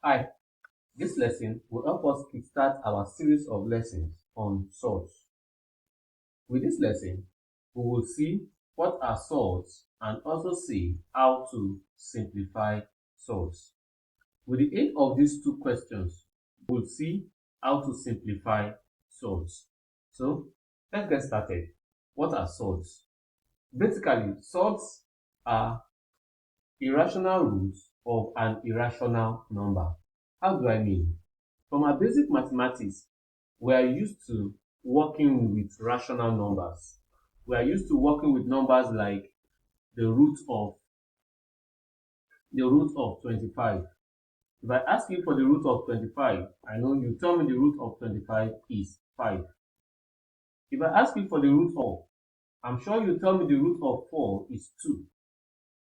Hi, this lesson will help us kickstart our series of lessons on surds. With this lesson, we will see what are surds and also see how to simplify surds. With the aid of these two questions, we'll see how to simplify surds. So, let's get started. What are surds? Basically, surds are irrational roots of an irrational number. How do I mean? From our basic mathematics, we are used to working with rational numbers. We are used to working with numbers like the root of 25. If I ask you for the root of 25, I know you tell me the root of 25 is 5. If I ask you for the root of, I'm sure you tell me the root of 4 is 2.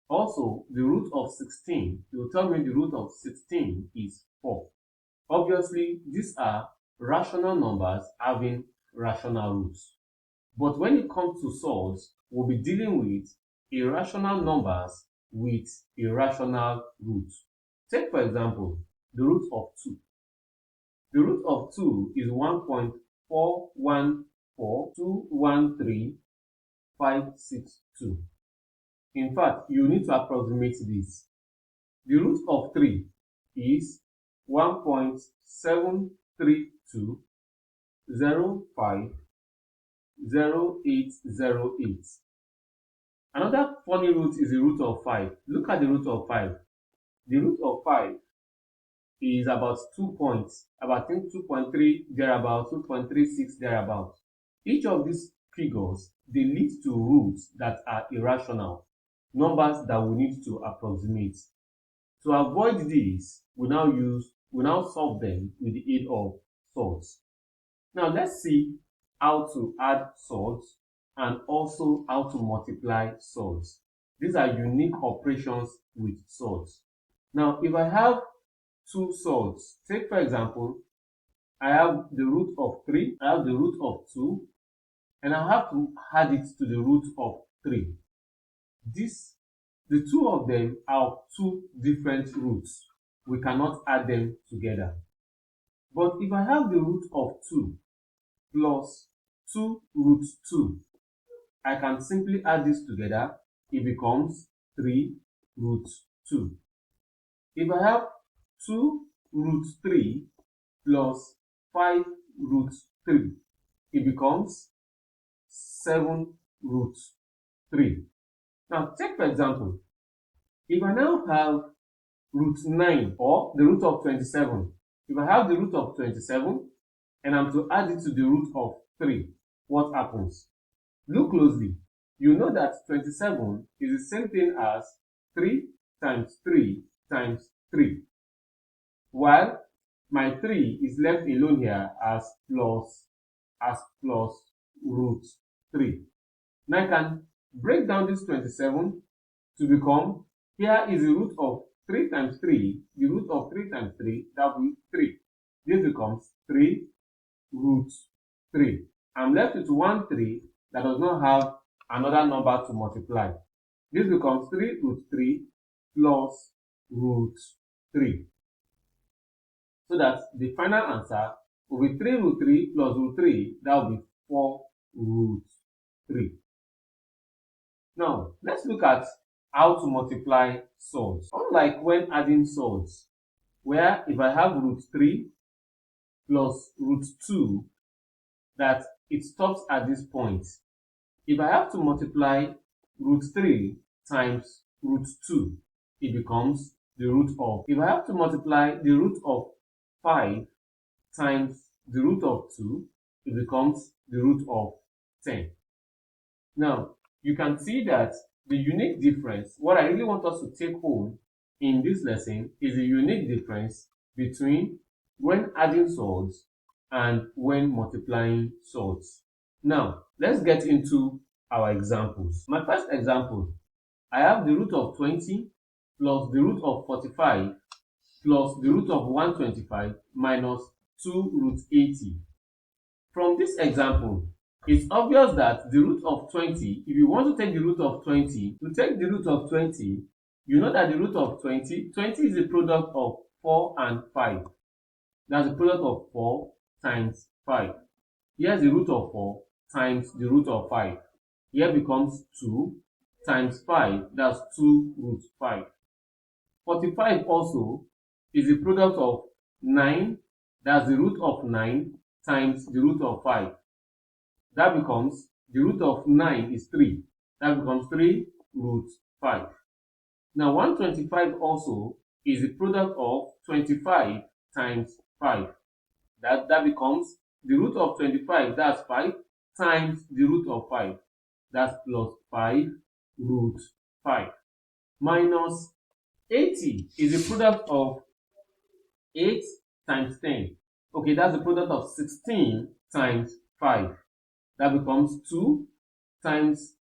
Also, the root of 16, you tell me the root of 16 is 4. Obviously, these are rational numbers having rational roots. But when it comes to surds, we'll be dealing with irrational numbers with irrational roots. Take, for example, the root of 2. The root of 2 is 1.414213,562. In fact, you need to approximate this. The root of 3 is 1.7320500808. Another funny root is the root of 5. Look at the root of 5. The root of 5 is about 2 points, about 2.3 thereabout, 2.36 thereabout. Each of these figures, they lead to roots that are irrational, numbers that we need to approximate. To avoid this, we now solve them with the aid of surds. Now let's see how to add surds and also how to multiply surds. These are unique operations with surds. Now if I have two surds, take for example, I have the root of 3, I have the root of 2, and I have to add it to the root of 3. The two of them are two different roots. We cannot add them together. But if I have the root of 2 plus 2 root 2, I can simply add this together. It becomes 3 root 2. If I have 2 root 3 plus 5 root 3, it becomes 7 root 3. Now take for example, if I now have root 9 or the root of 27, if I have the root of 27 and I'm to add it to the root of 3, what happens? Look closely. You know that 27 is the same thing as 3 times 3 times 3, while my 3 is left alone here as plus root 3. Now I can break down this 27 to become, here is the root of 3 times 3, the root of 3 times 3, that will be 3. This becomes 3 root 3. I'm left with 1 3 that does not have another number to multiply. This becomes 3 root 3 plus root 3. So that the final answer will be 3 root 3 plus root 3, that will be 4 root 3. Now, let's look at how to multiply surds. Unlike when adding surds, where if I have root 3 plus root 2, that it stops at this point. If I have to multiply root 3 times root 2, it becomes the root of. If I have to multiply the root of 5 times the root of 2, it becomes the root of 10. Now, you can see that the unique difference, what I really want us to take home in this lesson is the unique difference between when adding surds and when multiplying surds. Now, let's get into our examples. My first example, I have the root of 20 plus the root of 45 plus the root of 125 minus 2 root 80. From this example, it's obvious that the root of 20, if you want to take the root of 20, to take the root of 20, you know that the root of 20 is the product of 4 and 5. That's the product of 4 times 5. Here's the root of 4 times the root of 5. Here becomes 2 times 5. That's 2 root 5. 45 also is the product of 9. That's the root of 9 times the root of 5. That becomes, the root of 9 is 3. That becomes 3 root 5. Now 125 also is the product of 25 times 5. That becomes the root of 25, that's 5, times the root of 5. That's plus 5 root 5. Minus 80 is the product of 8 times 10. Okay, that's the product of 16 times 5. That becomes 2 times,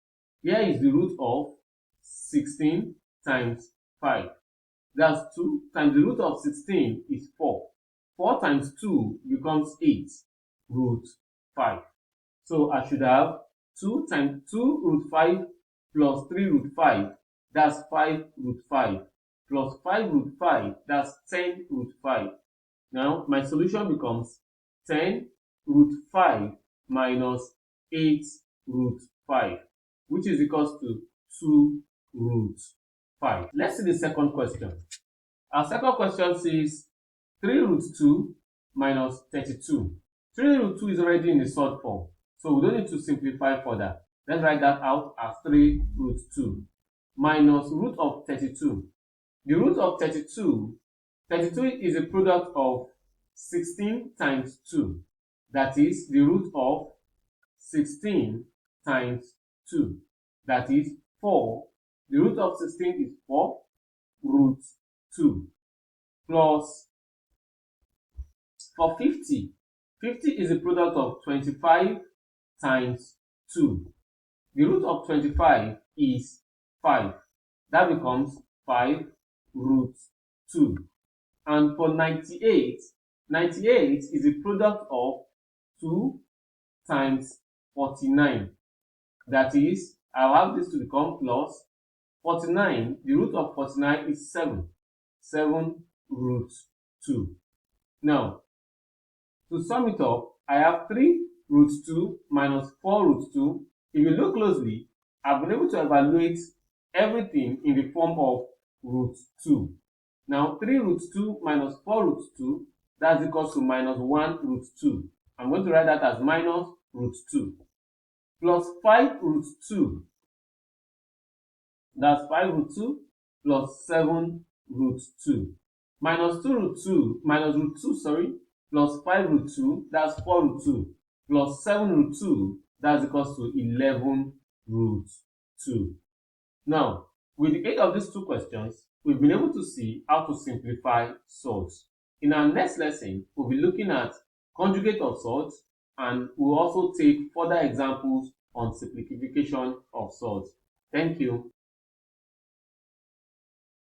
here is the root of 16 times 5. That's 2 times the root of 16 is 4. 4 times 2 becomes 8 root 5. So I should have 2 times 2 root 5 plus 3 root 5. That's 5 root 5. Plus 5 root 5. That's 10 root 5. Now my solution becomes 10 root 5 minus 8 root 5, which is equals to 2 root 5. Let's see the second question. Our second question says 3 root 2 minus 32. 3 root 2 is already in the surd form, so we don't need to simplify further. Let's write that out as 3 root 2 minus root of 32. The root of 32 is a product of 16 times 2. That is the root of 16 times 2. That is 4. The root of 16 is 4 root 2. Plus, for 50, 50 is a product of 25 times 2. The root of 25 is 5. That becomes 5 root 2. And for 98, 98 is a product of 2 times 49. That is, I'll have this to become plus 49. The root of 49 is 7. 7 root 2. Now, to sum it up, I have 3 root 2 minus 4 root 2. If you look closely, I've been able to evaluate everything in the form of root 2. Now, 3 root 2 minus 4 root 2, that's equals to minus 1 root 2. I'm going to write that as minus root 2. Plus 5 root 2, that's 5 root 2 plus 7 root 2. Minus 2 root 2, minus root 2, sorry, plus 5 root 2, that's 4 root 2, plus 7 root 2, that's equals to 11 root 2. Now, with the aid of these two questions, we've been able to see how to simplify surds. In our next lesson, we'll be looking at conjugate of surds, and we'll also take further examples on simplification of surds. Thank you.